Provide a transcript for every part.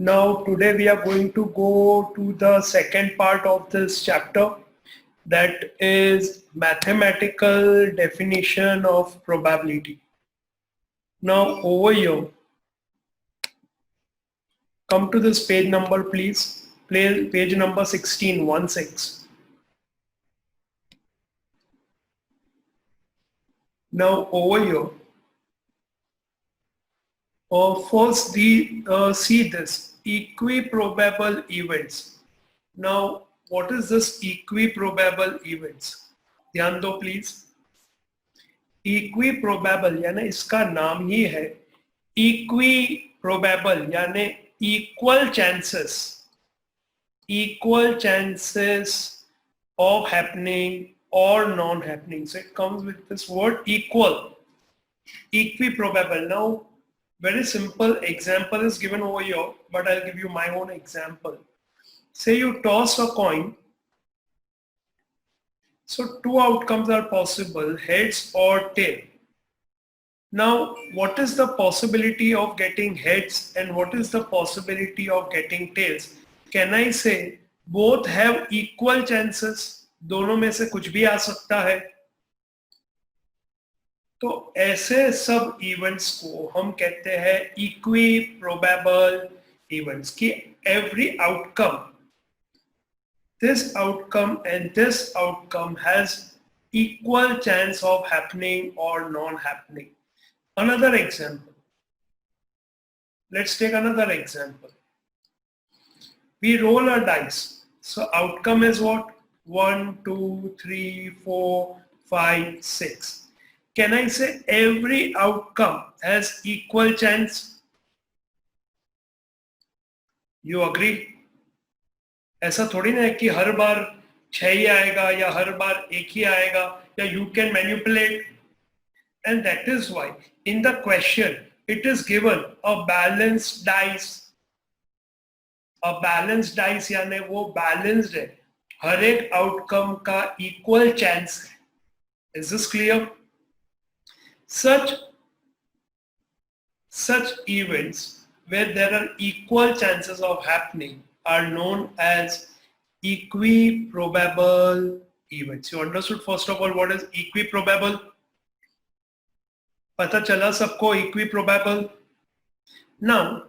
Now today we are going to go to the second part of this chapter, that is mathematical definition of probability. Now over here, come to this page number please, page number 16. Now over here, first see this equiprobable events. Now what is this equiprobable events? ध्यान दो please. इक्विप्रोबेबल यानी इसका नाम ही है इक्विप्रोबेबल यानी equal chances of happening or non-happening. So it comes with this word equal, equiprobable. Now very simple example is given over here, but I'll give you my own example. Say you toss a coin. So two outcomes are possible, heads or tail. Now, what is the possibility of getting heads and what is the possibility of getting tails? Can I say both have equal chances? दोनों में से कुछ भी आ सकता है. तो ऐसे सब इवेंट्स को हम कहते हैं इक्विप्रोबेबल इवेंट्स कि every outcome, this outcome and this outcome has equal chance of happening or non-happening. Another example. Let's take another example. We roll a dice. So outcome is what? 1, 2, 3, 4, 5, 6. Can I say every outcome has equal chance? You agree? ऐसा थोड़ी ना है कि हर बार 6 ही आएगा या हर बार 1 ही आएगा या you can manipulate. And that is why in the question it is given a balanced dice. A balanced dice यानी वो balanced है, हर एक outcome का equal chance है. Is this clear? Such events where there are equal chances of happening are known as equiprobable events. You understood first of all what is equiprobable? पता चला सबको equiprobable? Now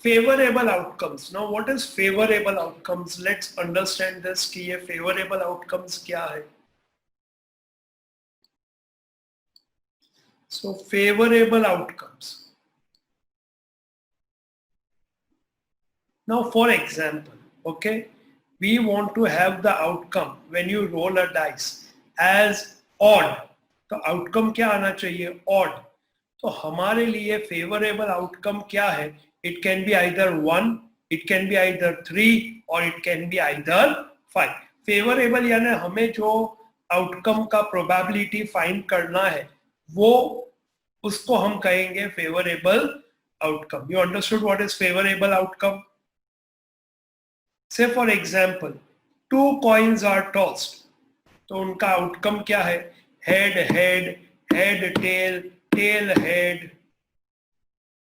favorable outcomes. Now what is favorable outcomes? Let's understand this कि ये favorable outcomes क्या है. So favorable outcomes. Now for example, okay, we want to have the outcome when you roll a dice as odd. तो outcome क्या आना चाहिए? Odd. तो हमारे लिए favorable outcome क्या है? It can be either 1, it can be either 3 or it can be either 5. Favorable यानी हमें जो outcome का probability find करना है वो उसको हम कहेंगे favorable outcome. You understood what is favorable outcome? Say for example, 2 coins are tossed. तो उनका outcome क्या है? Head, head, head, tail, tail, head,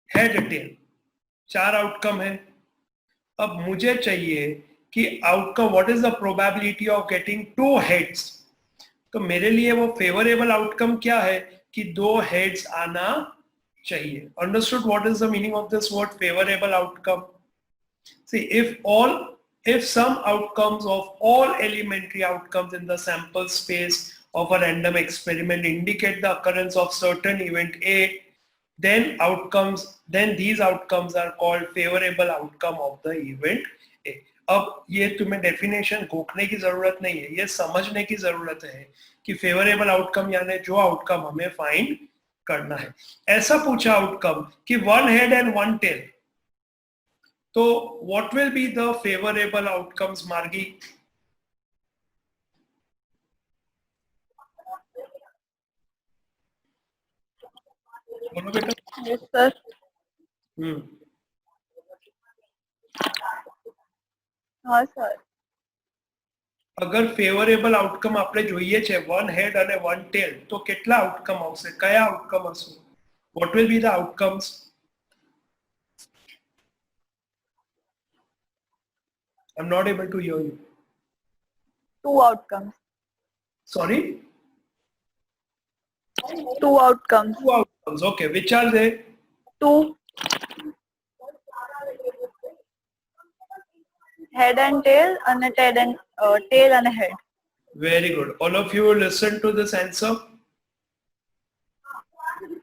head, tail. 4 outcome है. अब मुझे चाहिए कि outcome what is the probability of getting 2 heads. तो मेरे लिए वो फेवरेबल आउटकम क्या है कि 2 हेड्स आना चाहिए. Understood what is the meaning of this word favourable outcome? See if some outcomes of all elementary outcomes in the sample space of a random experiment indicate the occurrence of certain event A, then these outcomes are called favorable outcome of the event A. अब ये तुम्हें definition घोखने की जरूरत नहीं है, ये समझने की जरूरत है कि फेवरेबल आउटकम यानी जो आउटकम हमें फाइंड करना है. ऐसा पूछा आउटकम कि one head and one tail, तो what will be the favourable outcomes मार्गी? बोलो बेटा. Yes, sir. हाँ सर. અગર ફેવરેબલ આઉટકમ આપણે જોઈએ છે વન હેડ અને વન ટેલ, તો કેટલા આઉટકમ આવશે? કયા આઉટકમ હશે? What will be the outcomes? I am not able to hear you. Two outcomes. Sorry? Two outcomes. Two outcomes. Okay, which are they? Two. Head and tail and tail and head. Very good. All of you listen to this answer.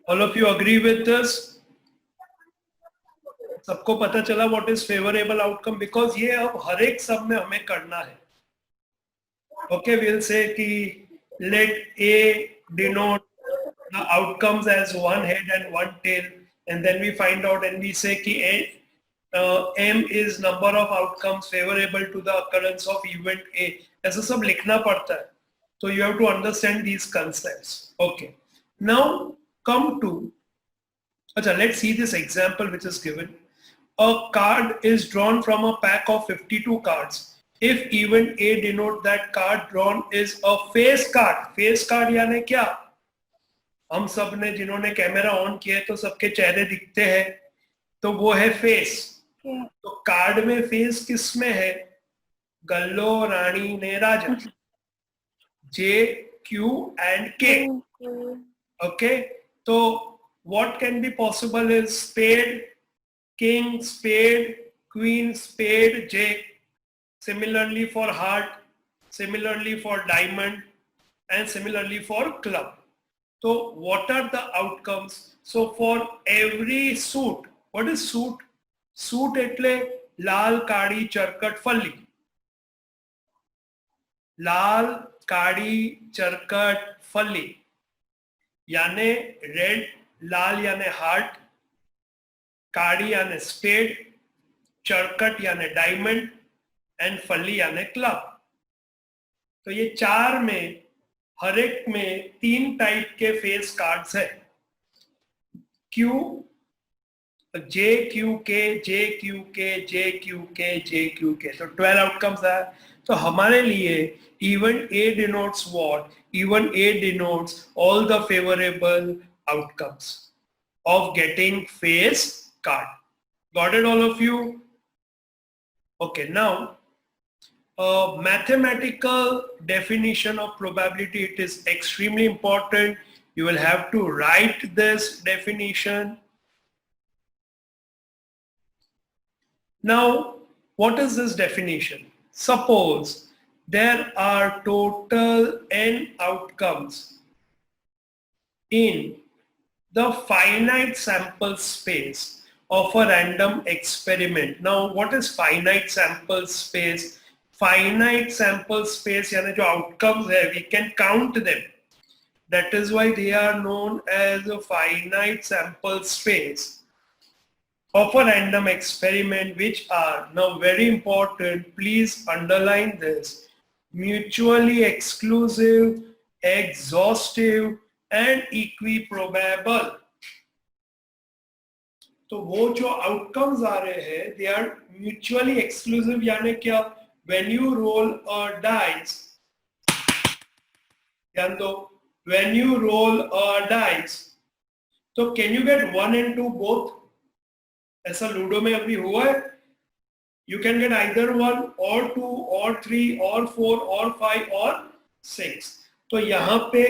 All of you agree with this? सबको पता चला what is favorable outcome? Because ये अब हर एक सब में हमें करना है. Okay, we'll say कि let A denote the outcomes as one head and one tail, and then we find out and we say कि M is number of outcomes favorable to the occurrence of event A. ऐसा सब लिखना पड़ता है. So you have to understand these concepts. Okay. Now come to, let's see this example which is given. A card is drawn from a pack of 52 cards. If event A denote that card drawn is a face card. Face card यानी क्या? हम सब ने जिन्होंने camera on किया है तो सबके चेहरे दिखते हैं, तो वो है फेस. तो कार्ड में फेस किस में है? गल्लो, रानी ने राजा. J, Q and K. Okay. So what can be possible is spade, king, spade, queen, spade, J. Similarly for heart, similarly for diamond, and similarly for club. So what are the outcomes? So for every suit, what is suit? Suit એટલે લાલ કાળી ચરકટ ફલ્લી. લાલ કાળી ચરકટ ફલ્લી याने red, लाल याने heart, काड़ी याने spade, चरकट याने diamond and फल्ली याने क्लब. तो ये चार में हर एक में 3 टाइप के फेस कार्ड्स है. क्यू, जे क्यू के, जे क्यू के, जे क्यू के, जे क्यू के. तो 12 आउटकम्स है. तो हमारे लिए event A denotes what? Event A denotes all the favorable outcomes of getting face card. Got it, all of you? Okay, now mathematical definition of probability, it is extremely important. You will have to write this definition. Now, what is this definition? Suppose there are total n outcomes in the finite sample space of a random experiment. Now, what is finite sample space? Finite sample space यानी जो outcomes है, we can count them. That is why they are known as a finite sample space of a random experiment, which are, now very important, please underline this, mutually exclusive, exhaustive and equiprobable. तो वो जो outcomes आ रहे हैं, they are mutually exclusive यानी क्या? When you roll a dice, ध्यान दो, when you roll a dice, तो can you get 1 and 2 both? ऐसा लूडो में अभी हुआ है? You can get either 1 or 2 or 3 or 4 or 5 or 6. तो यहाँ पे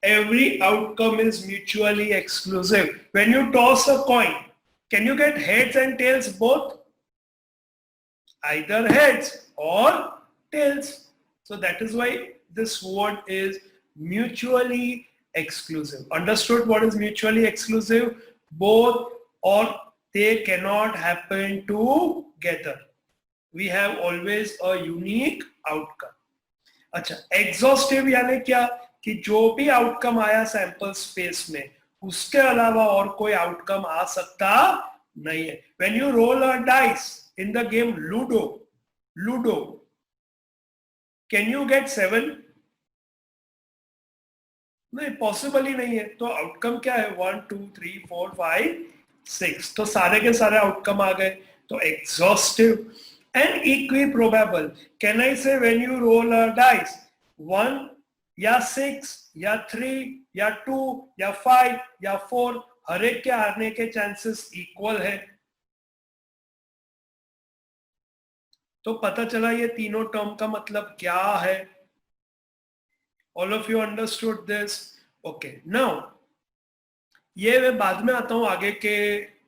every outcome is mutually exclusive. When you toss a coin, can you get heads and tails both? Either heads or tails. So that is why this word is mutually exclusive. Understood what is mutually exclusive? Both or they cannot happen together. We have always a unique outcome. अच्छा, exhaustive यानी क्या? कि जो भी outcome आया sample space में, उसके अलावा और कोई आउटकम आ सकता नहीं है. When you roll a dice in the game Ludo, can you get 7? नहीं, पॉसिबल ही नहीं है. तो आउटकम क्या है? 1 2 3 4 5 6. तो सारे के सारे आउटकम आ गए. तो exhaustive and equiprobable. Can I say when you roll a dice 1 या 6 या 3 या 2 या 5 या 4, हर एक के आने के चांसेस इक्वल है. तो पता चला ये तीनों टर्म का मतलब क्या है. All of you understood this? Okay. Now, ये मैं बाद में आता हूं आगे के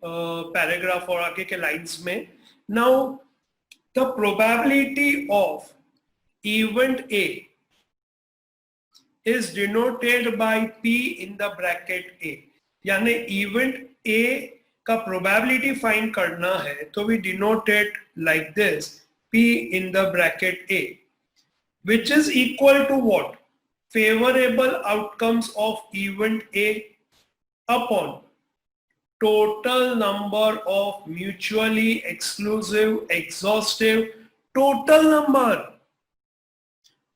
पैराग्राफ और आगे के लाइंस में. Now, the probability of event A is denoted by P in the bracket A. यानी event A का probability find करना है तो we denote it like this, P in the bracket A, which is equal to what? Favorable outcomes of event A upon total number of mutually exclusive, exhaustive, total number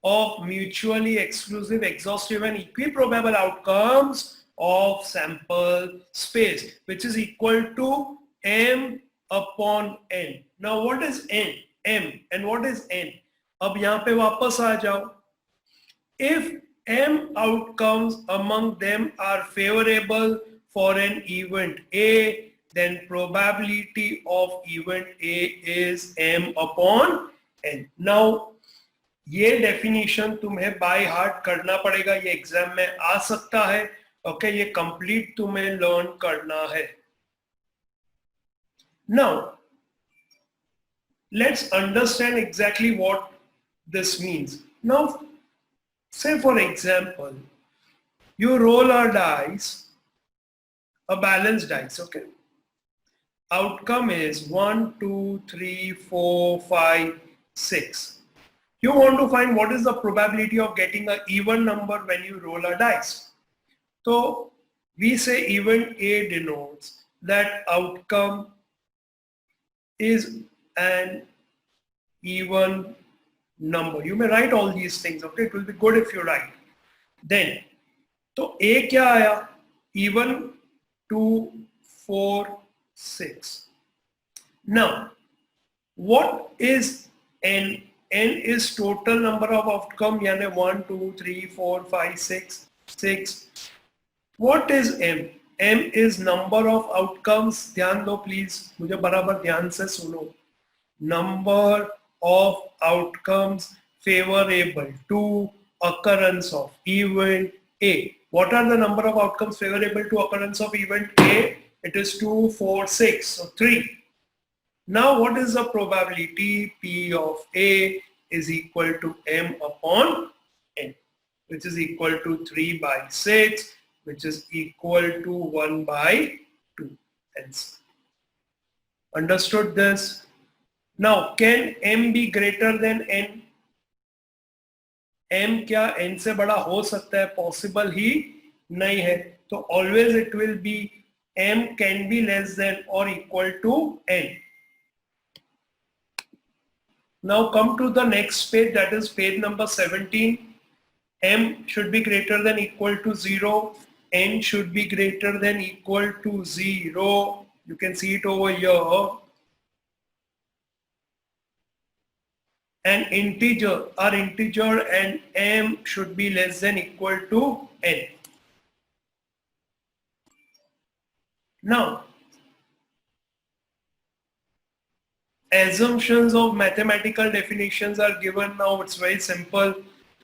of mutually exclusive, exhaustive and equiprobable outcomes of sample space, which is equal to M upon N. Now what is N? M. And what is N? अब यहाँ पे वापस आ जाओ. If M outcomes among them are favorable for an event A, then probability of event A is M upon N. Now, ये definition तुम्हें by heart करना पड़ेगा. ये एग्जाम में आ सकता है. ओके, ये कंप्लीट तुम्हें लर्न करना है. Now, let's understand exactly what this means. Now, say for example, you roll a dice, a balanced dice, okay? Outcome is 1, 2, 3, 4, 5, 6. You want to find what is the probability of getting an even number when you roll a dice. So we say event A denotes that outcome is an even number. You may write all these things, okay? It will be good if you write. Then, तो A क्या आया? Even 2, 4, 6. Now, what is N? N is total number of outcome, यानी 1, 2, 3, 4, 5, 6. What is M? M is number of outcomes. ध्यान दो please, मुझे बराबर ध्यान से सुनो. Number of outcomes favorable to occurrence of event A. What are the number of outcomes favorable to occurrence of event A? It is 2, 4, 6, so 3. Now what is the probability? P of A is equal to M upon N, which is equal to 3 by 6, which is equal to 1 by 2. Hence, understood this? Now, can M be greater than N? M क्या N से बड़ा हो सकता है? Possible ही नहीं है. तो always it will be M can be less than or equal to N. Now come to the next page, that is page number 17. M should be greater than equal to 0. N should be greater than equal to 0. You can see it over here. An integer or integer and M should be less than equal to N. Now, assumptions of mathematical definitions are given. Now it's very simple.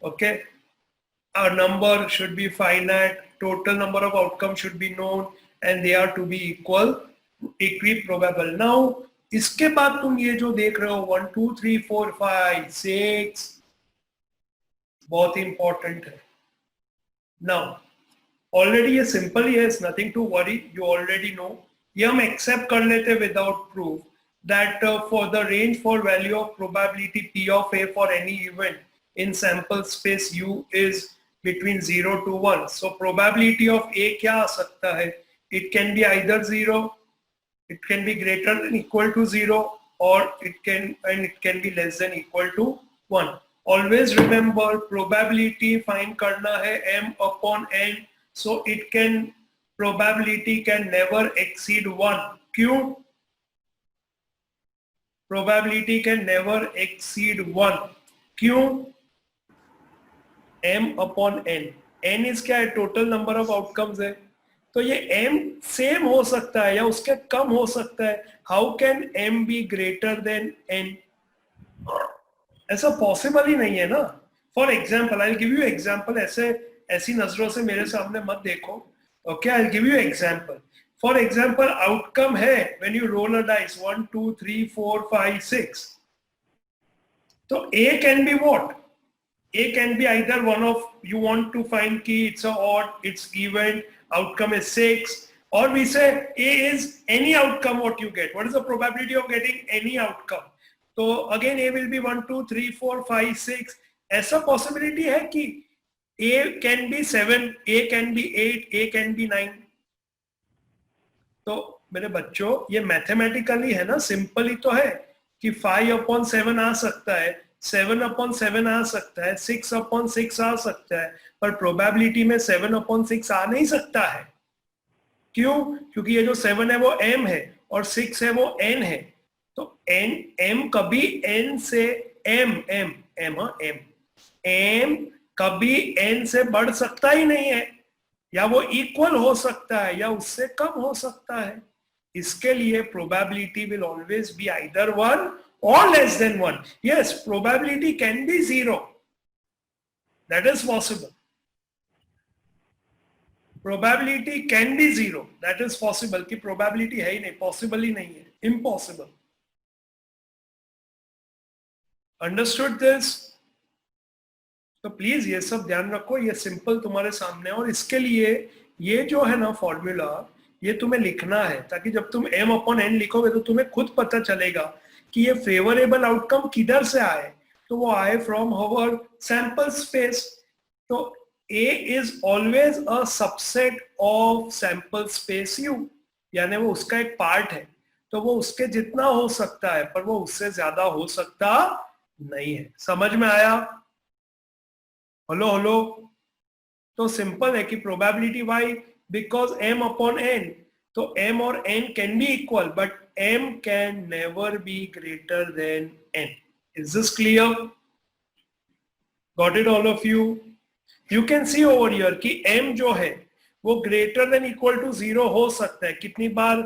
Okay, a number should be finite, total number of outcomes should be known, and they are to be equal, equiprobable. Now इसके बाद तुम ये जो देख रहे हो 1, 2, 3, 4, 5, 6 बहुत important है. Now ऑलरेडी ये सिंपल ही है, it's nothing to worry, you already know. ये हम एक्सेप्ट कर लेते without proof that for the range for value of probability P of A for any event in sample space U is between 0 to 1. So probability of A क्या आ सकता है? It can be either 0, it can be greater than equal to 0, or it can be less than equal to 1. Always remember probability find करना है m upon n, so probability can never exceed 1. क्यों? Probability can never exceed 1. क्यों? m upon n. n is क्या है? Total number of outcomes है. तो ये m same हो सकता है या उसके कम हो सकता है. How can m be greater than n? ऐसा पॉसिबल ही नहीं है ना. For example, I give you example. ऐसी नजरों से मेरे सामने मत देखो. Okay, I give you example. For example, outcome है when you roll a dice 1 2 3 4 5 6. तो a can be what? A can be either one of, you want to find key, it's a odd, it's even, outcome is 6, or we say A is any outcome what you get. What is the probability of getting any outcome? So again A will be 1 2 3 4 5 6. ऐसा possibility है कि A can be 7, A can be 8, A can be 9. तो मेरे बच्चों ये mathematically है ना, simple ही तो है कि 5/7 आ सकता है, 7/7 आ सकता है, 6/6 आ सकता है, पर प्रोबेबिलिटी में 7/6 आ नहीं सकता है. क्यों? क्योंकि ये जो 7 है वो m है और 6 है वो n है. तो m कभी n से m कभी n से बढ़ सकता ही नहीं है, या वो इक्वल हो सकता है या उससे कम हो सकता है. इसके लिए probability will always be either 1 or less than 1. Yes, probability can be 0. That is possible. Probability can be 0. That is possible. कि probability है ही नहीं, possible ही नहीं है, impossible. Understood this? तो प्लीज ये सब ध्यान रखो. ये सिंपल तुम्हारे सामने, और इसके लिए ये जो है ना फॉर्मूला, ये तुम्हें लिखना है ताकि जब तुम m upon n लिखोगे तो तुम्हें खुद पता चलेगा कि ये फेवरेबल आउटकम किधर से आए. तो वो आए फ्रॉम आवर सैंपल स्पेस. तो A is always a subset of sample space U, यानी वो उसका एक पार्ट है. तो वो उसके जितना हो सकता है, पर वो उससे ज्यादा हो सकता नहीं है. समझ में आया? हेलो. तो सिंपल है कि probability why, because m upon n. तो m और n can be equal, but m can never be greater than n. Is this clear? Got it all of you? You can see over here कि m जो है वो greater than equal to 0 हो सकता है. कितनी बार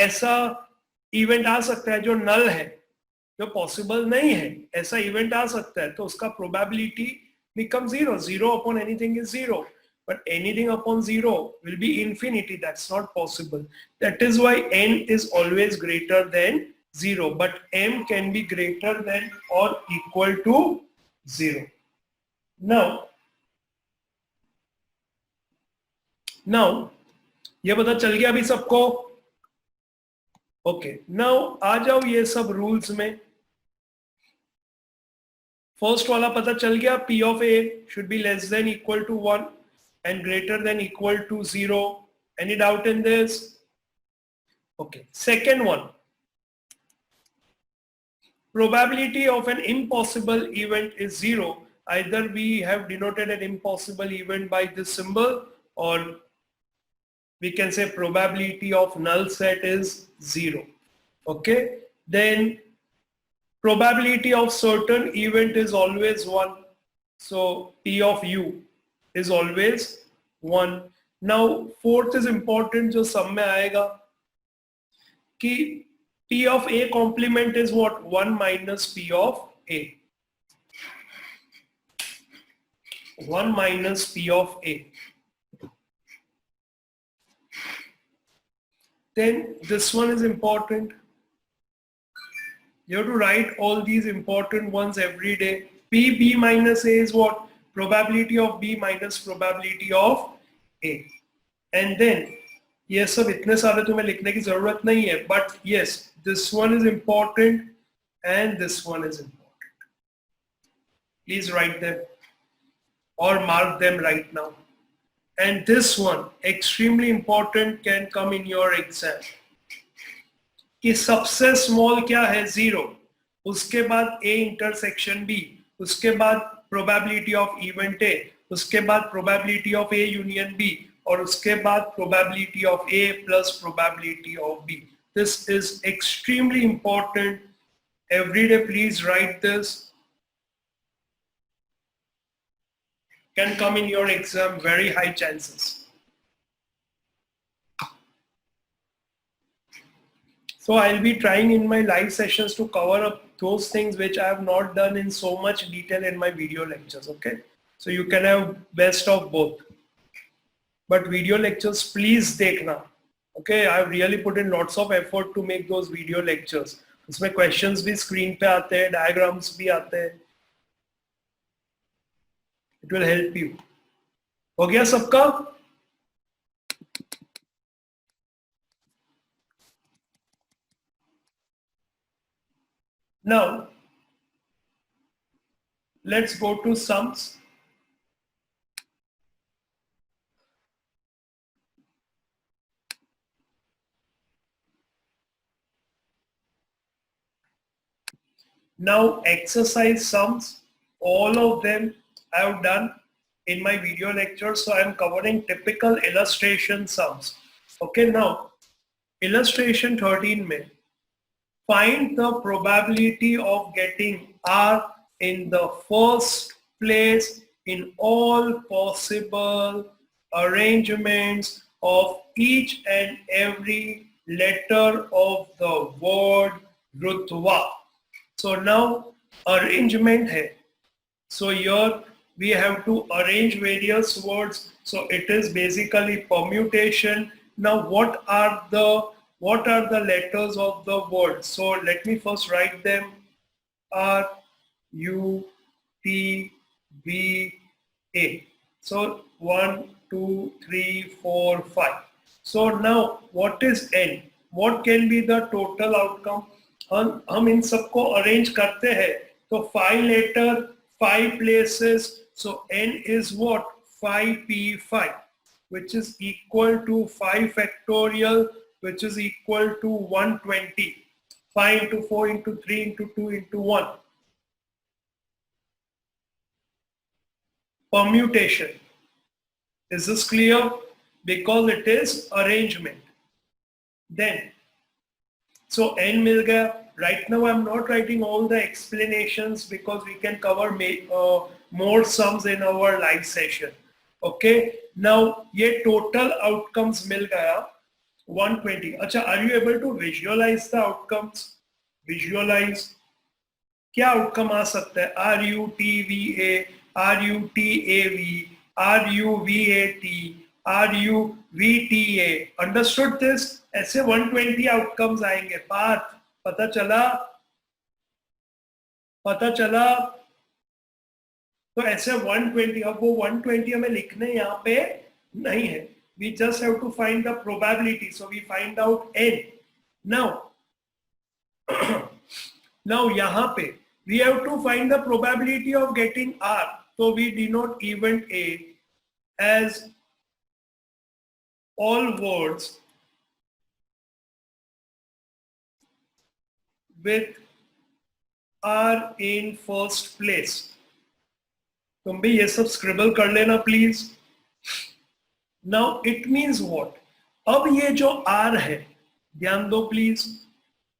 ऐसा इवेंट आ सकता है जो नल है, जो पॉसिबल नहीं है, ऐसा इवेंट आ सकता है. तो उसका probability becomes 0. 0 upon anything is 0. But anything upon 0 will be infinity. That's not possible. That is why n is always greater than 0. But m can be greater than or equal to 0. Now, ये पता चल गया अभी सबको? Okay. Now आ जाओ ये सब rules में. फर्स्ट वाला पता चल गया, P of A should be less than equal to 1 and greater than equal to 0. Any doubt in this? Okay. Second one, probability of an impossible event is 0. Either we have denoted an impossible event by this symbol, or we can say probability of null set is 0. Okay. Then probability of certain event is always 1. So P of U is always 1. Now fourth is important, जो सब में आएगा कि P of A complement is what? 1 minus P of A. 1 minus P of A. Then this one is important. You have to write all these important ones every day. B minus A is what? Probability of B minus probability of A. And then ये सब इतने सारे तुम्हें लिखने की जरूरत नहीं है, but yes, this one is important and this one is important. Please write them. or mark them right now. And this one, extremely important, can come in your exam. कि सबसे स्मॉल क्या है 0, उसके बाद A इंटरसेक्शन B, उसके बाद probability of event A, उसके बाद probability of A union B, और उसके बाद probability of A plus probability of B. This is extremely important. Every day please write this. Can come in your exam, very high chances. So I'll be trying in my live sessions to cover up those things which I have not done in so much detail in my video lectures, okay? So you can have best of both. But video lectures, please dekhna, okay? I have really put in lots of effort to make those video lectures. उसमें questions भी screen पे आते हैं, diagrams भी आते हैं. It will help you. हो गया सबका? Now, let's go to sums. Now, exercise sums, all of them I have done in my video lecture. So I am covering typical illustration sums. Okay, now, illustration 13 mein, find the probability of getting R in the first place in all possible arrangements of each and every letter of the word Rutva. So now arrangement hai. So here we have to arrange various words. So it is basically permutation. Now what are the letters of the word? So let me first write them. R, U, T, V, A. So 1, 2, 3, 4, 5. So now what is N? What can be the total outcome? हम इन सबको arrange करते हैं तो 5 letter 5 places, so n is what? 5p5, which is equal to 5 factorial, which is equal to 120. 5 into 4 into 3 into 2 into 1. Permutation. Is this clear? Because it is arrangement. Then so n mil gaya. Right now I'm not writing all the explanations because we can cover more sums in our live session. Okay. Now ये total outcomes mil gaya 120. अच्छा, are you able to visualize the outcomes? Visualize. क्या outcome आ सकता है? RUTVA, RUTAV, RUVAT, RUVTA. Understood this? ऐसे 120 outcomes आएंगे. Path पता चला. तो ऐसे 120. अब वो 120 हमें लिखने यहाँ पे नहीं है. We just have to find the probability. So we find out n. Now यहाँ पे we have to find the probability of getting R. So we denote event A as all words with R in first place. तुम भी ये सब scribble कर लेना please. Now it means what? अब ये जो R है, ध्यान दो please,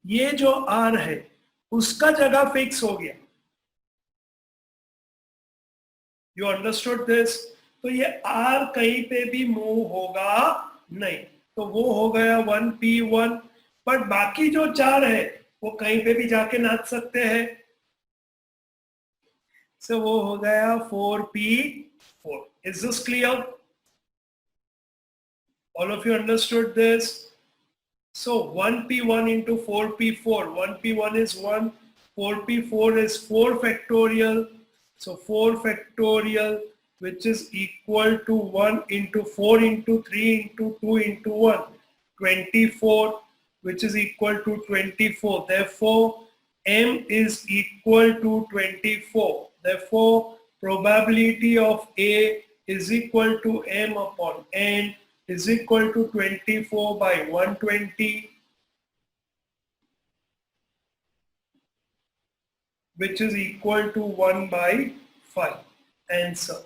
ये जो R है उसका जगह फिक्स हो गया. You understood this? तो ये R कहीं पे भी मूव होगा नहीं. तो वो हो गया 1p1. बट बाकी जो 4 है वो कहीं पे भी जाके नाच सकते हैं. So वो हो गया 4p4. Is this clear? All of you understood this? So 1p1 into 4p4. 1p1 is 1. 4p4 is 4 factorial. So 4 factorial, which is equal to 1 into 4 into 3 into 2 into 1. 24, which is equal to 24. Therefore, m is equal to 24. Therefore, probability of A is equal to m upon n is equal to 24 by 120, which is equal to 1 by 5. Answer.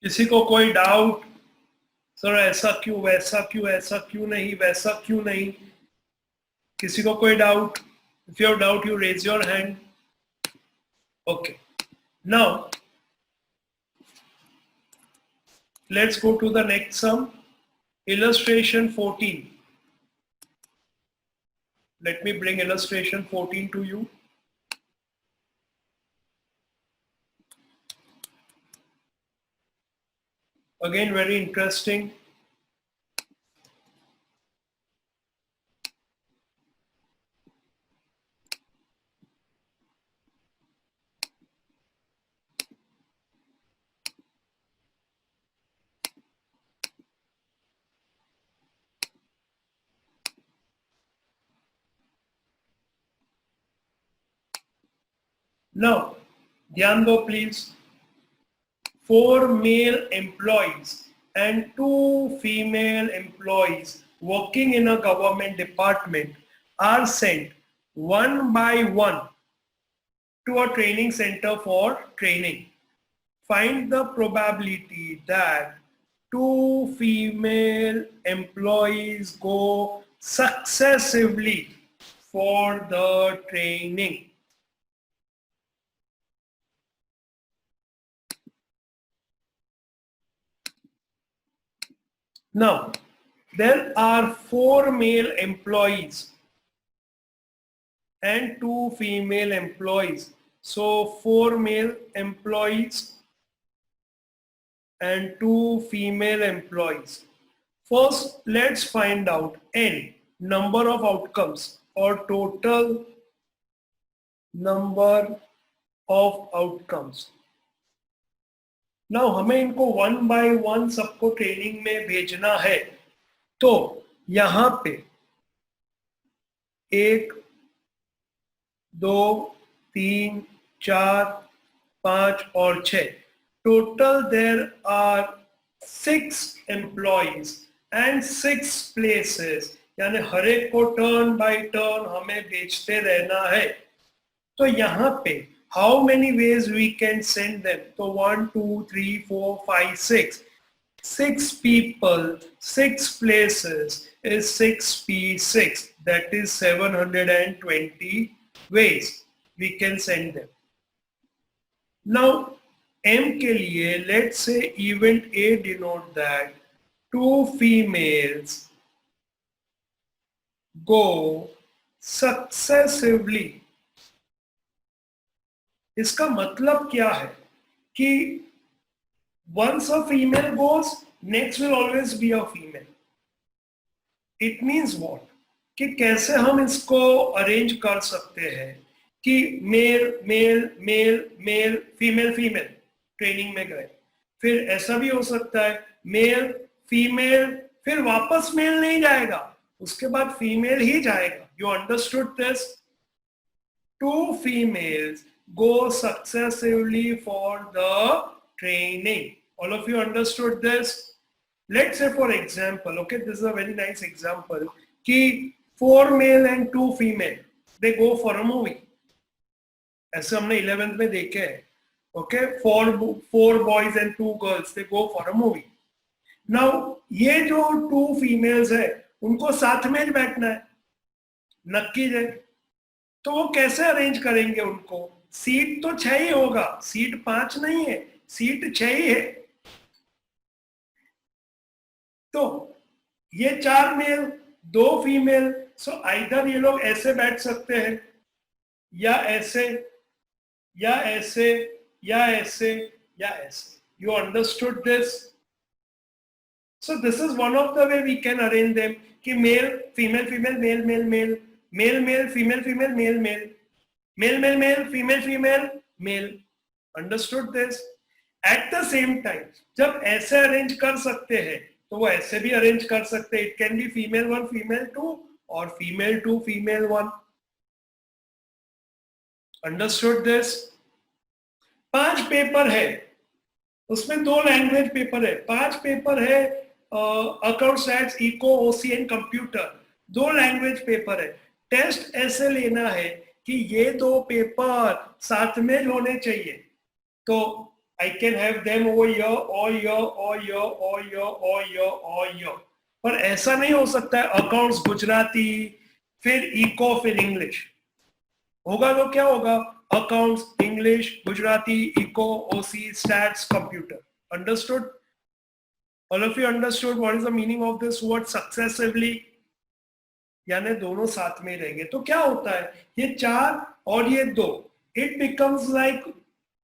किसी को कोई doubt? Sir ऐसा क्यों, वैसा क्यों, ऐसा क्यों नहीं, वैसा क्यों नहीं? किसी को कोई doubt? If you have doubt, you raise your hand. Okay. Now, let's go to the next sum. Illustration 14. Let me bring illustration 14 to you. Again, very interesting. Now, ध्यान दो please. 4 male employees and 2 female employees working in a government department are sent one by one to a training center for training. Find the probability that 2 female employees go successively for the training. Now, there are 4 male employees and 2 female employees. So 4 male employees and 2 female employees. First, let's find out n, number of outcomes or total number of outcomes. Now हमें इनको 1 by 1 सबको training में भेजना है, तो यहाँ पे 1, 2, 3, 4, 5 और 6. Total there are 6 employees and 6 places. यानी हर एक को टर्न बाय टर्न हमें भेजते रहना है. तो यहाँ पे how many ways we can send them? So 1, 2, 3, 4, 5, 6. 6 people, 6 places is 6p6. That is 720 ways we can send them. Now, M के लिए, let's say event A denote that 2 females go successively. इसका मतलब क्या है कि once a female goes, next will always be a female. It means what? कि कैसे हम इसको अरेंज कर सकते हैं कि male male male male female female training में गए, फिर ऐसा भी हो सकता है मेल फीमेल फिर वापस मेल नहीं जाएगा, उसके बाद फीमेल ही जाएगा. You understood this? 2 females go successively for the training. All of you understood this? Let's say for example, okay, this is a very nice example, कि 4 male and 2 female, they go for a movie. ऐसे हमने 11th में देखे हैं. Okay, 4 boys and 2 girls, they go for a movie. Now, ये जो 2 females है, उनको साथ में बैठना है, नक्की है. तो वो कैसे अरेंज करेंगे उनको? सीट तो 6 ही होगा, सीट 5 नहीं है, सीट 6 ही है. तो ये 4 मेल 2 फीमेल, सो आइदर ये लोग ऐसे बैठ सकते हैं या ऐसे या ऐसे या ऐसे या ऐसे. You understood this? So this is one of the way we can arrange them कि male female female male male male male male female female male male male male male female female male. Understood this? At the same time जब ऐसे arrange कर सकते हैं तो वो ऐसे भी अरेंज कर सकते हैं. It can be female 1 female 2 और female 2 female 1. Understood this? 5 paper है, उसमें 2 लैंग्वेज पेपर है. 5 पेपर है account stats eco OC and computer, 2 language paper है. टेस्ट ऐसे लेना है कि ये 2 पेपर साथ में होने चाहिए. तो I can have them over here और हियर और हियर और हियर और हियर और हियर. पर ऐसा नहीं हो सकता है अकाउंट्स गुजराती फिर इको फिर इंग्लिश. होगा तो क्या होगा? Accounts English Gujarati eco OC stats computer. Understood? All of you understood what is the meaning of this word successively? यानी दोनों साथ में रहेंगे तो क्या होता है, ये 4 और ये 2, it becomes like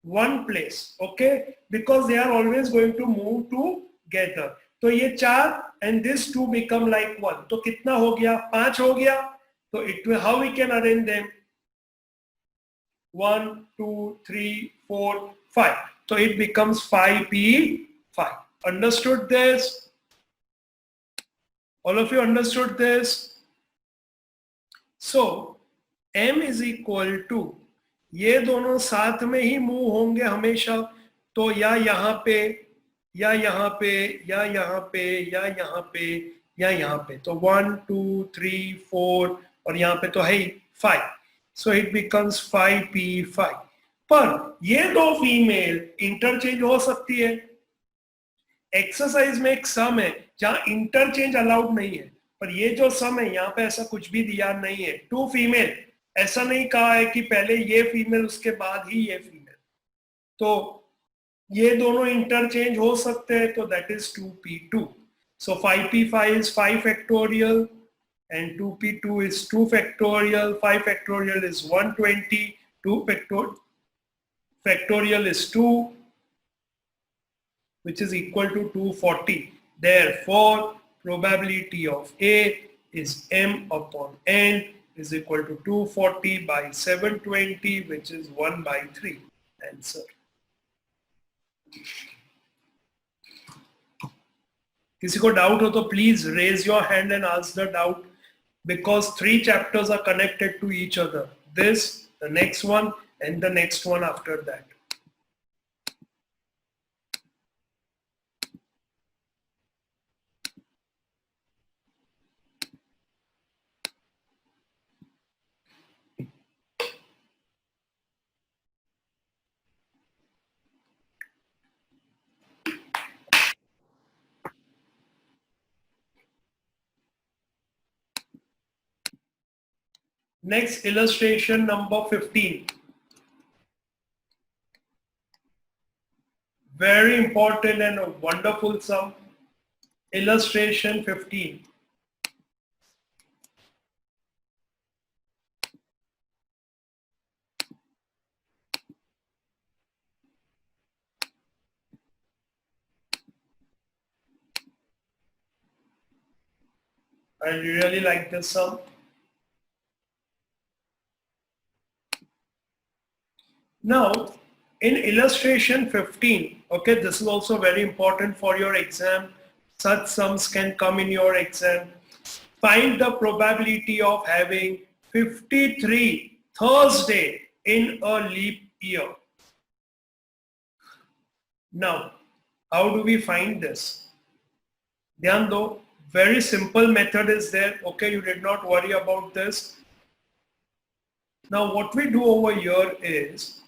one place, okay, because they are always going to move together. तो ये 4 and this 2 become like 1. तो कितना हो गया? 5 हो गया. तो it will, how we can arrange them? 1 2 3 4 5. So it becomes 5p5. Understood this? All of you understood this? So m is equal to, ये दोनों साथ में ही मूव होंगे हमेशा. तो या यहाँ पे या यहाँ पे या यहाँ पे या यहाँ पे या यहाँ पे. तो 1 2 3 4 और यहाँ पे तो है 5. So it becomes 5p5. पर ये 2 फीमेल इंटरचेंज हो सकती है. एक्सरसाइज में एक सम है जहां इंटरचेंज अलाउड नहीं है, पर ये जो सम है यहाँ पे ऐसा कुछ भी दिया नहीं है. 2 फीमेल, ऐसा नहीं कहा है कि पहले ये फीमेल उसके बाद ही ये फीमेल. तो ये दोनों इंटरचेंज हो सकते हैं. तो that is 2p2. So 5p5 is 5 factorial and 2p2 is 2 factorial. 5 factorial is 120. 2 factorial is 2, which is equal to 240. Therefore, probability of A is m upon n is equal to 240 by 720, which is 1 by 3. Answer. किसी को doubt हो तो please raise your hand and ask the doubt, because 3 chapters are connected to each other. This, the next one, and the next one after that. Next, illustration number 15. Very important and a wonderful sum. Illustration 15. I really like this sum. Now, in illustration 15, okay, this is also very important for your exam. Such sums can come in your exam. Find the probability of having 53 Thursday in a leap year. Now, how do we find this? Dhyan do, very simple method is there. Okay, you did not worry about this. Now, what we do over here is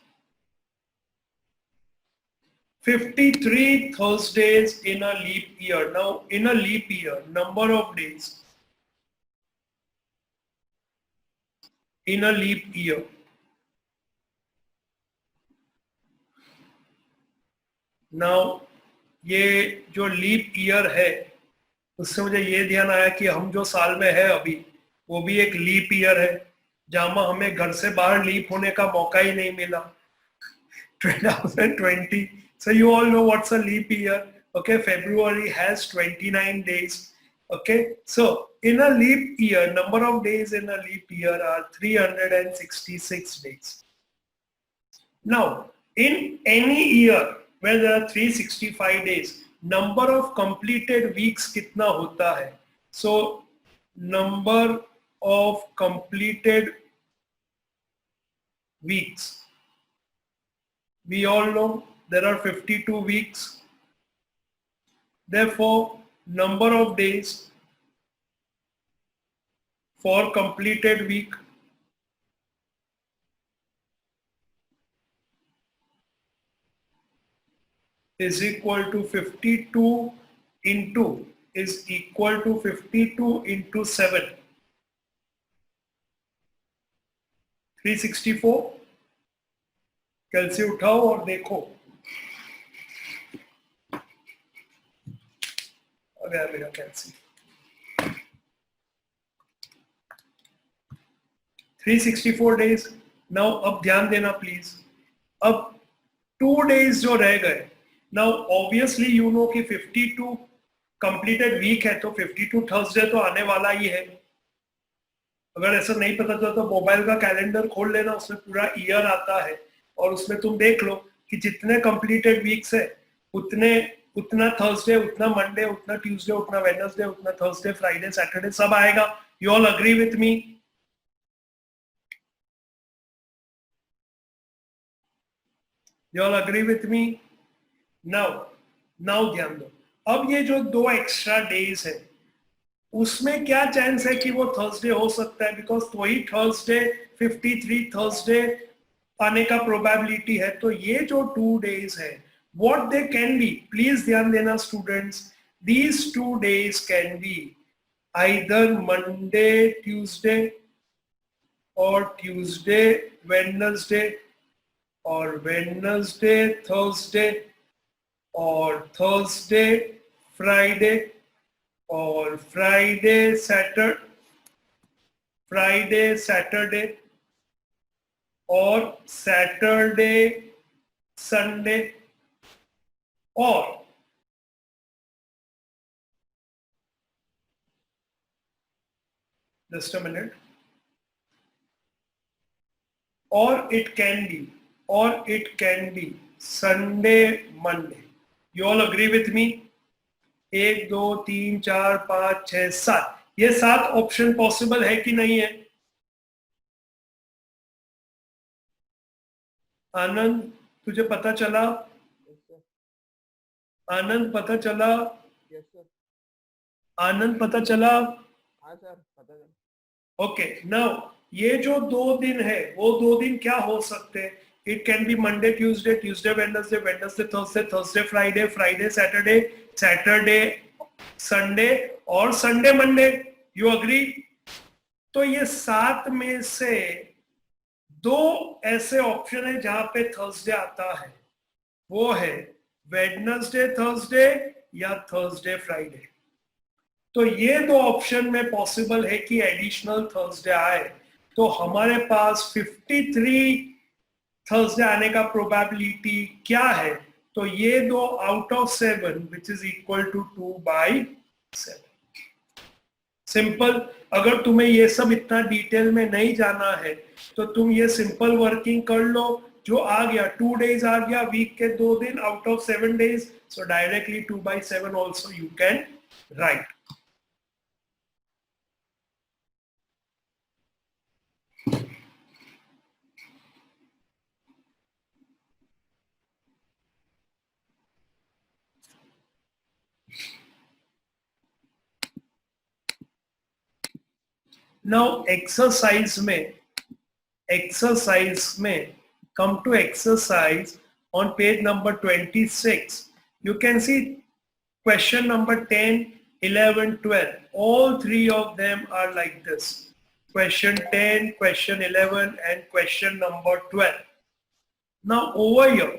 53 Thursdays in a leap year. Now, in a leap year, number of days in a leap year. Now, ये जो leap year है उससे मुझे ये ध्यान आया कि हम जो साल में है अभी वो भी एक लीप ईयर है, जहां हमें घर से बाहर लीप होने का मौका ही नहीं मिला. 2020. So you all know what's a leap year. Okay, February has 29 days. Okay, so in a leap year, number of days in a leap year are 366 days. Now, in any year where there are 365 days, number of completed weeks कितना होता है? So, number of completed weeks. We all know there are 52 weeks. Therefore, number of days for completed week is equal to 52 into is equal to 52 into 7. 364. कैलसी उठाओ और देखो. आ गया मेरा कैलसी. 364 days. Now अब ध्यान देना प्लीज. अब 2 days जो रह गए. Now obviously you know कि 52 completed week है तो 52 Thursday तो आने वाला ही है. अगर ऐसा नहीं पता चला तो मोबाइल का कैलेंडर खोल लेना, उसमें पूरा ईयर आता है और उसमें तुम देख लो कि जितने कंप्लीटेड वीक्स है उतना थर्सडे, उतना मंडे, उतना ट्यूसडे, उतना वेडनेसडे, उतना थर्सडे, फ्राइडे, सैटरडे सब आएगा. You all agree with me? You all agree with me? Now ध्यान दो. अब ये जो 2 एक्स्ट्रा डेज है उसमें क्या चांस है कि वो थर्सडे हो सकता है, बिकॉज वही थर्सडे 53 थर्सडे आने का प्रोबेबिलिटी है. तो ये जो 2 डेज है what they can be, please ध्यान देना students, these 2 days can be either Monday Tuesday और ट्यूसडे वेडनेसडे और वेडनेसडे थर्सडे और थर्सडे फ्राइडे और फ्राइडे सैटरडे और सैटरडे संडे और जस्ट अ मिनट, और it can be Sunday Monday. You all agree with me? 1 2 3 4 5 6 7, ये 7 option possible है कि नहीं है? आनंद तुझे पता चला? आनंद पता चला? आनंद पता चला? हाँ सर, पता चला. ओके, नाउ ये जो 2 दिन है वो 2 दिन क्या हो सकते हैं? It can be Monday Tuesday, Tuesday Wednesday, Wednesday Thursday, Thursday Friday, Friday Saturday, Saturday Sunday और संडे मंडे. You agree? तो ये 7 में से 2 ऐसे ऑप्शन है जहां पे थर्सडे आता है, वो है वेडनेसडे थर्सडे या थर्सडे फ्राइडे. तो ये 2 ऑप्शन में पॉसिबल है कि एडिशनल थर्सडे आए. तो हमारे पास 53 थर्सडे आने का प्रोबेबिलिटी क्या है? तो ये 2 out of 7 which is equal to 2/7. Simple. अगर तुम्हें ये सब इतना डिटेल में नहीं जाना है तो तुम ये सिंपल वर्किंग कर लो. जो आ गया 2 डेज आ गया, वीक के 2 दिन out of 7 days, so directly 2/7 also you can write. Now exercise में come to exercise on page number 26. You can see question number 10, 11, 12. All 3 of them are like this. Question 10, question 11 and question number 12. Now over here,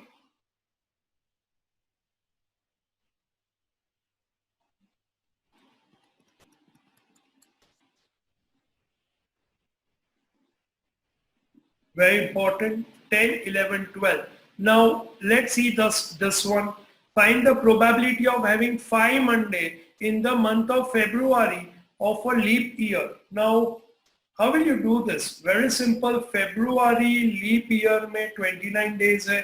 very important, 10, 11, 12. Now let's see this one. Find the probability of having 5 Monday in the month of February of a leap year. Now, how will you do this? Very simple. February leap year में 29 days है.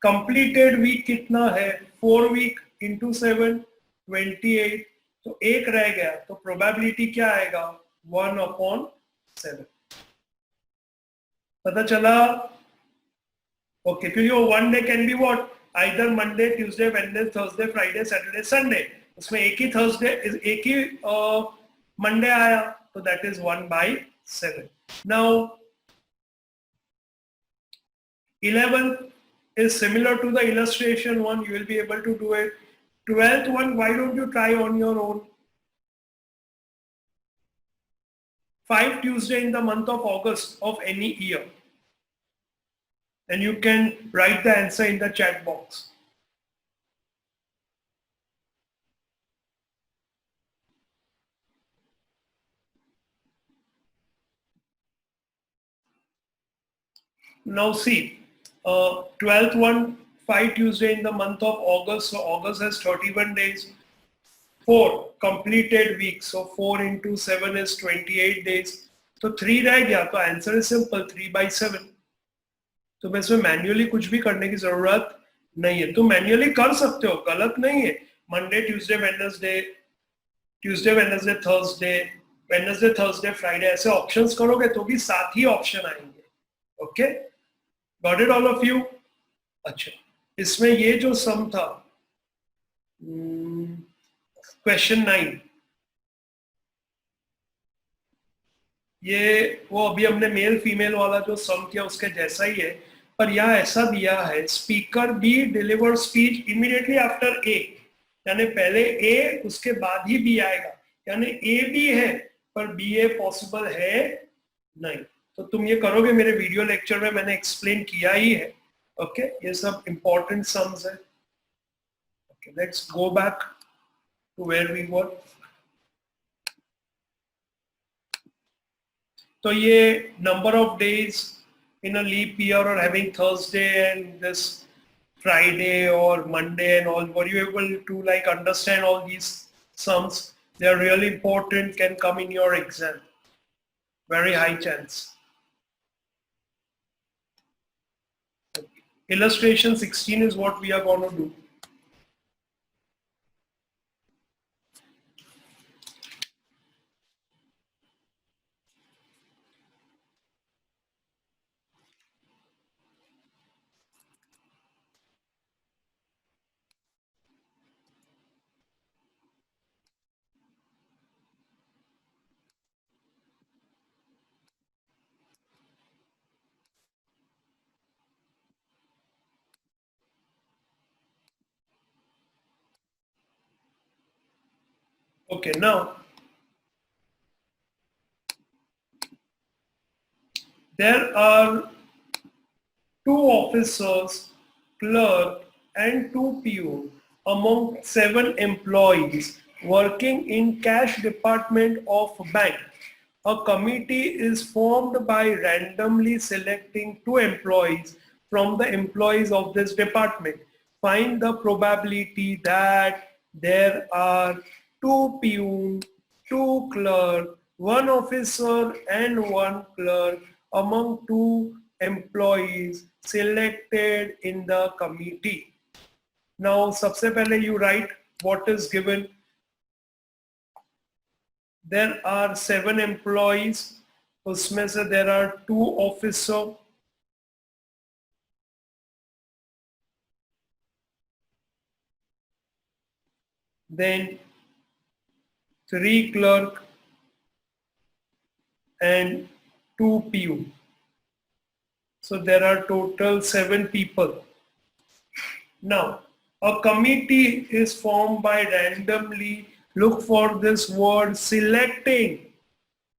Completed week कितना है? 4 week into 7, 28. तो एक रह गया. तो probability क्या आएगा? 1/7. पता चला? Okay, क्योंकि वो 1 day can be what? Either Monday, Tuesday, Wednesday, Thursday, Friday, Saturday, Sunday. उसमें एक ही Thursday, एक ही Monday आया, तो that is 1/7. Now, 11th is similar to the illustration one. You will be able to do it. 12th one, why don't you try on your own? 5 Tuesday in the month of August of any year. And you can write the answer in the chat box. Now see, 12th one, 5 Tuesday in the month of August. So August has 31 days. 4 completed weeks. So 4 into 7 is 28 days. तो 3 रह गया. तो answer is simple, 3/7. तो मैं इसमें manually कुछ भी करने की जरूरत नहीं है. तुम मैन्युअली कर सकते हो, गलत नहीं है. मंडे, ट्यूसडे, वेडनेसडे, फ्राइडे ऐसे ऑप्शंस करोगे तो भी 7 ही ऑप्शन आएंगे. Okay, got it all of you? अच्छा, इसमें ये जो सम था, क्वेश्चन 9, ये वो अभी हमने मेल फीमेल वाला जो सम किया उसके जैसा ही है, पर यहाँ ऐसा दिया है, speaker be deliver speech immediately after A, यानी पहले ए उसके बाद ही बी आएगा, यानी ए बी है पर बी ए पॉसिबल है नहीं. तो तुम ये करोगे, मेरे वीडियो लेक्चर में मैंने एक्सप्लेन किया ही है. ओके, ये सब इंपॉर्टेंट सम्स है. Okay, let's go back to where we were. तो ये number of days in a leap year or having Thursday and this Friday or Monday and all, were you able to like understand all these sums? They are really important, can come in your exam. Very high chance. Illustration 16 is what we are going to do. Okay, now there are 2 officers, clerk and 2 PO among 7 employees working in cash department of bank. A committee is formed by randomly selecting 2 employees from the employees of this department. Find the probability that there are 2 peon, 2 clerk, 1 officer and 1 clerk among 2 employees selected in the committee. Now, सबसे पहले you write what is given. There are 7 employees. उसमें से there are 2 officers. Then 3 clerk and 2 PO. So there are total 7 people. Now, a committee is formed by randomly, look for this word selecting.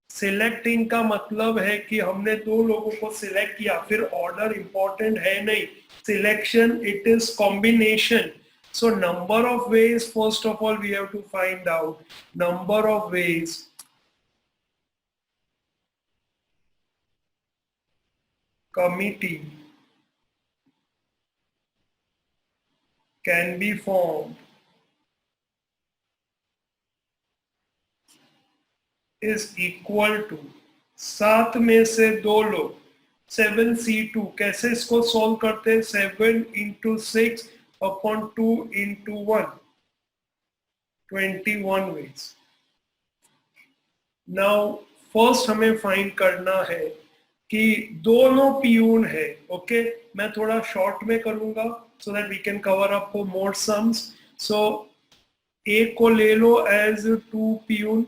Selecting का मतलब है कि हमने 2 लोगों को select किया, फिर order important है नहीं. Selection, it is combination. So number of ways, first of all we have to find out. Number of ways committee can be formed is equal to 7 में से 2 लोग 7C2 कैसे इसको सॉल्व करते हैं 7 into 6 upon 2 into 1 21 ways. Now first हमें find करना है कि दोनों पीयून है ओके मैं थोड़ा शॉर्ट में करूंगा so that we can cover up for more sums so A को ले लो एज 2 पीयून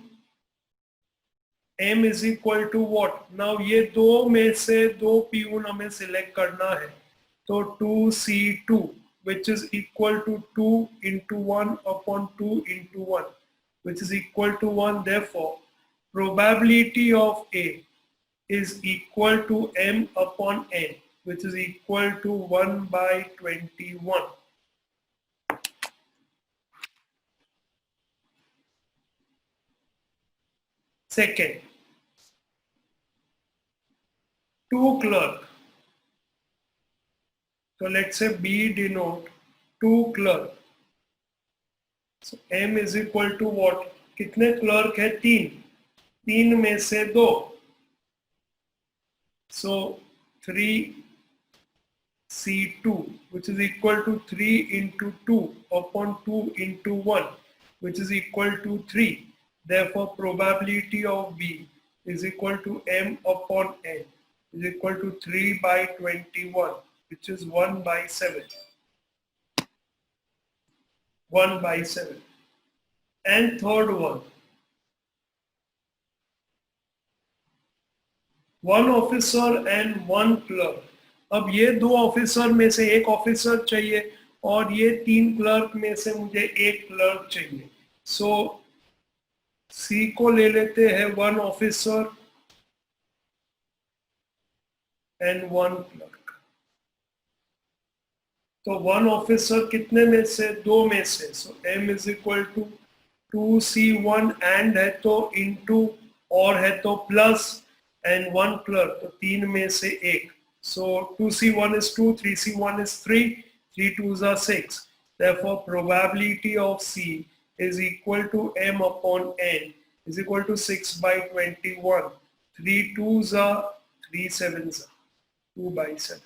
m is equal to what now ये दो में से 2 पीयून हमें सिलेक्ट करना है तो 2C2 which is equal to 2 into 1 upon 2 into 1 which is equal to 1 therefore probability of A is equal to m upon n which is equal to 1 by 21. Second, 2 clerk. So let's say B denote 2 clerk. So m is equal to what? कितने clerk है 3 3 में से 2 so 3C2 which is equal to 3 into 2 upon 2 into 1 which is equal to 3 therefore probability of B is equal to m upon n is equal to 3 by 21 which is 1 by 7 1 by 7 and third one officer and 1 clerk अब ये 2 officer में से एक officer चाहिए और ये 3 clerk में से मुझे एक क्लर्क चाहिए सो सी को ले लेते हैं 1 ऑफिसर एंड 1 क्लर्क तो 1 ऑफिसर कितने में से 2 में से so m is equal to 2C1 and है तो इनटू और है तो प्लस and 1 clerk तो 3 में से एक so 2C1 is 2 3C1 is 3 3 2s are 6 therefore probability of C is equal to m upon n is equal to 6 by 21 3 2s are 3 7s are 2 by 7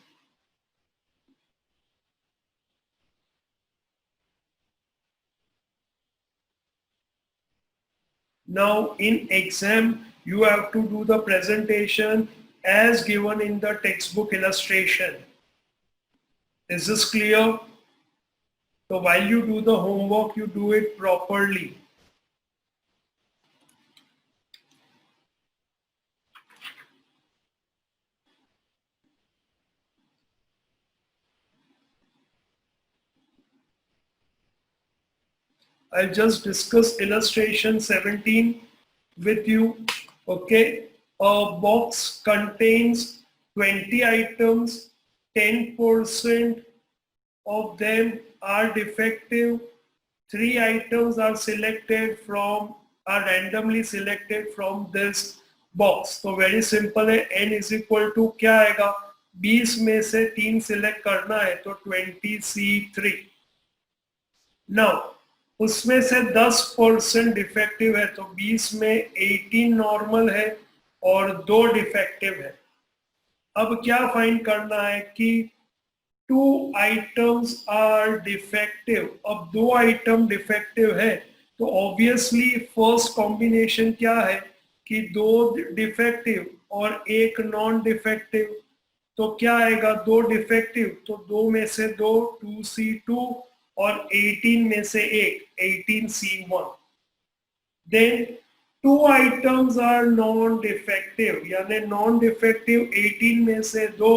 now in exam you have to do the presentation as given in the textbook illustration. Is this clear? So while you do the homework, you do it properly. I'll just discuss illustration 17 with you. Okay, a box contains 20 items, 10% of them are defective, 3 items are randomly selected from this box. तो very simple है n is equal to क्या आएगा 20 में से 3 select करना है तो 20C3 now उसमें से 10% डिफेक्टिव है तो 20 में 18 नॉर्मल है और 2 डिफेक्टिव है अब क्या फाइंड करना है कि 2 आइटम्स आर डिफेक्टिव अब 2 आइटम डिफेक्टिव है तो ऑब्वियसली फर्स्ट कॉम्बिनेशन क्या है कि 2 डिफेक्टिव और एक नॉन डिफेक्टिव तो क्या आएगा 2 डिफेक्टिव तो 2 में से 2 2C2 और 18 में से एक 18C1 then 2 items are non defective यानी नॉन डिफेक्टिव 18 में से 2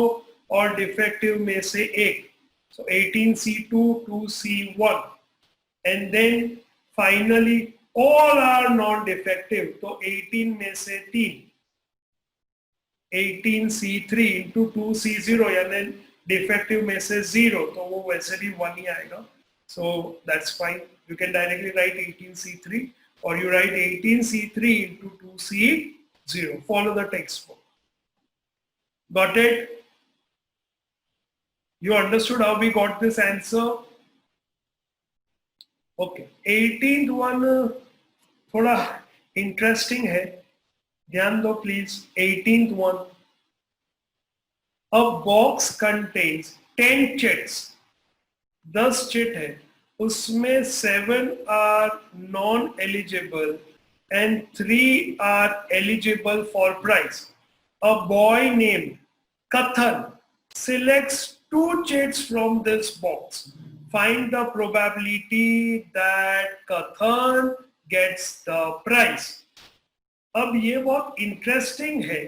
और डिफेक्टिव में से एक so 18C2 2C1 and then finally all are non defective तो 18 में से 3 18C3 into 2C0 यानी डिफेक्टिव में से 0 तो वो वैसे भी 1 ही आएगा so that's fine you can directly write 18C3 or you write 18C3 into 2C0 follow the textbook got it you understood how we got this answer okay 18th one थोड़ा interesting है, ध्यान दो please. 18th one, a box contains 10 chits, 10 chit है, उसमें 7 are non eligible and 3 are eligible for prize. A boy named Kathan selects 2 chits from this box. Find the probability that Kathan gets the prize. अब ये बहुत interesting है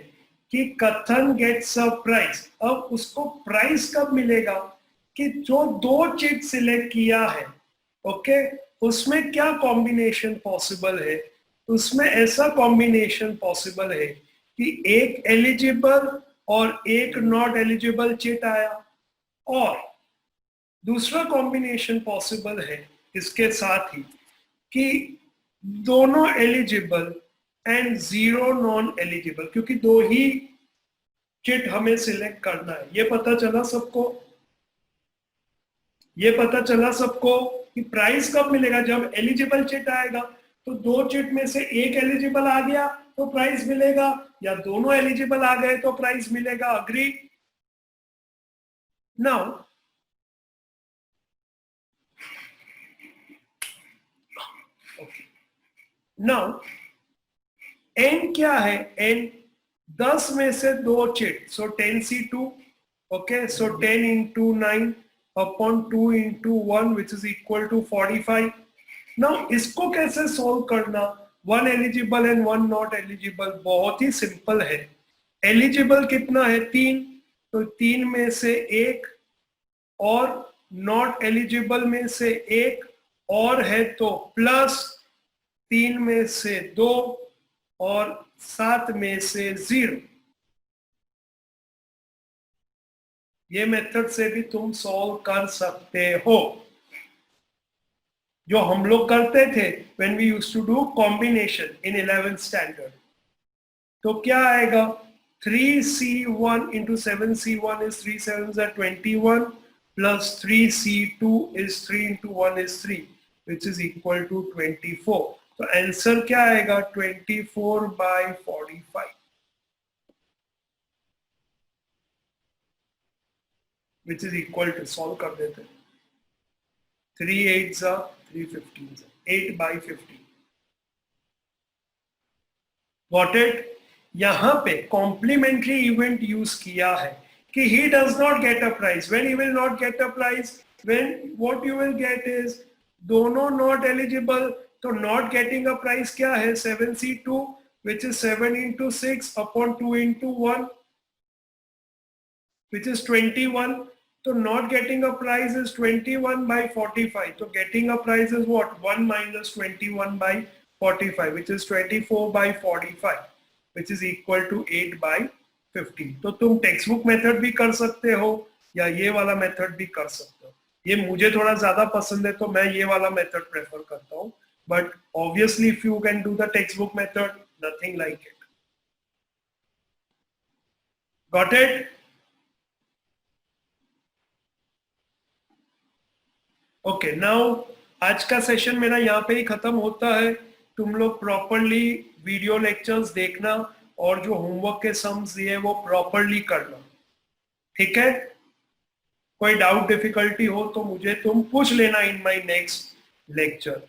कि कथन gets a prize. अब उसको प्राइज कब मिलेगा कि जो 2 चिट सिलेक्ट किया है, ओके, उसमें क्या कॉम्बिनेशन पॉसिबल है। उसमें ऐसा कॉम्बिनेशन पॉसिबल है कि एक एलिजिबल और एक नॉट एलिजिबल चिट आया, और दूसरा कॉम्बिनेशन पॉसिबल है इसके साथ ही कि दोनों एलिजिबल एंड 0 नॉन एलिजिबल, क्योंकि 2 ही चिट हमें सिलेक्ट करना है। ये पता चला सबको, ये पता चला सबको कि प्राइस कब मिलेगा, जब एलिजिबल चिट आएगा। तो 2 चिट में से एक एलिजिबल आ गया तो प्राइस मिलेगा, या दोनों एलिजिबल आ गए तो प्राइस मिलेगा। अग्री? नाउ नाउ एन क्या है? एन 10 में से 2 chit, so 10c2, okay, so 10 into 9 upon 2 into 1 which is equal to 45. Now इसको कैसे सॉल्व करना, 1 एलिजिबल एंड 1 नॉट एलिजिबल? बहुत ही सिंपल है। एलिजिबल कितना है? 3, तो 3 में से 1, और नॉट एलिजिबल में से 1 और है तो प्लस 3 में से 2 और 7 में से 0। ये मेथड से भी तुम सॉल्व कर सकते हो, जो हम लोग करते थे when we used to do combination in 11th standard। तो क्या आएगा? 3c1 into 7c1 is 3 7s are 21 plus 3c2 is 3 into 1 is 3 which is equal to 24। तो आंसर क्या आएगा? 24/45 which is equal to, solve कर देते, 3 8s are 3 15s, 8/50। Got it? यहां पे कॉम्प्लीमेंट्री इवेंट यूज किया है कि he does not get a prize। when he will not get a prize, when what you will get is दोनों not eligible, तो not getting a prize क्या है? 7c2 which is 7 into 6 upon 2 into 1 which is 21। तो not getting a prize is 21/45। तो getting a prize is what? 1 minus 21/45 which is 24/45 which is equal to 8/50। तो तुम text book method भी कर सकते हो या ये वाला मेथड भी कर सकते हो। ये मुझे थोड़ा ज्यादा पसंद है तो मैं ये वाला मेथड प्रेफर करता हूँ, but obviously if you can do the text book method, nothing like it. Got it? Okay, now आज का सेशन मेरा यहाँ पे ही खत्म होता है। तुम लोग प्रॉपरली वीडियो लेक्चर्स देखना और जो होमवर्क के सम्स दिए वो प्रॉपरली करना, ठीक है? कोई डाउट डिफिकल्टी हो तो मुझे तुम पूछ लेना इन माय नेक्स्ट लेक्चर।